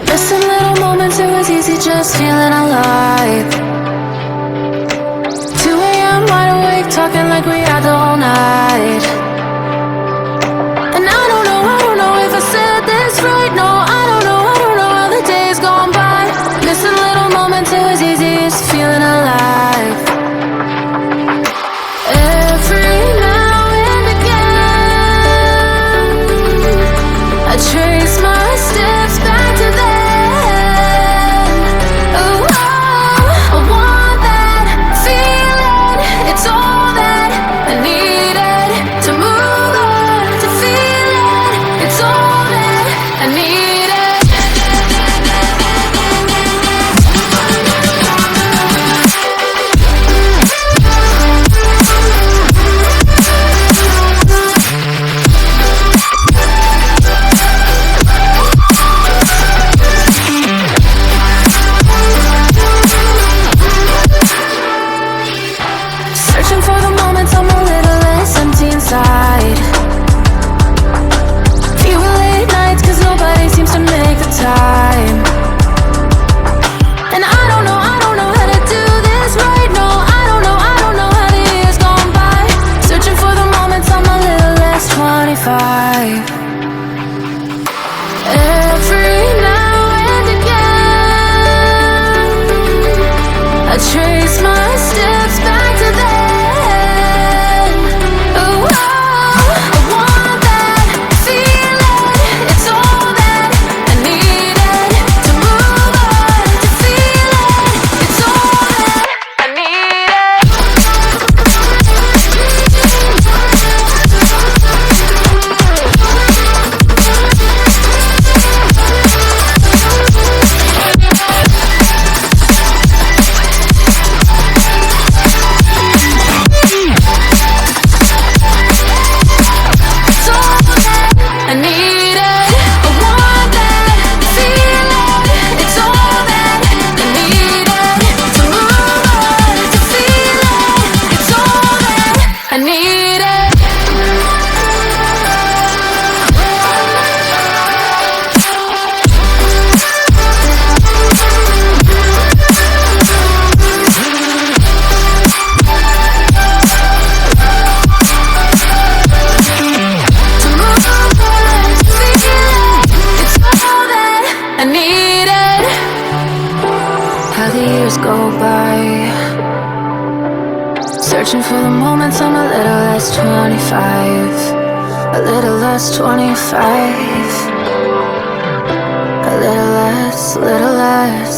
Missing little moments, it was easy just feeling alive. 2 a.m. wide awake, talking like we had the whole night. And I don't know if I said this right. No, I don't know how the days gone by. Missing little moments, it was easy just feeling alive. Every now and again, I trace my steps back to then. Oh, I want that feeling. It's all that I needed to move on, to feel it. It's all that I needed. Searching for the moments I'm a little less empty inside. Fewer late nights cause nobody seems to make the time. And I don't know how to do this right. No, I don't know how the years gone by. Searching for the moments I'm a little less 25. Every now and again, I trace my steps back to then. Oh, I want that feeling. It's all that I needed to move on, to feel it. It's all that I needed. It's all that I needed. I want that feeling. It's all that I needed to move on, to feel it. It's all that I needed. To move on, to feel it. It's all that I needed. How the years go by, searching for the moments I'm a little less 25. A little less 25. A little less, little less.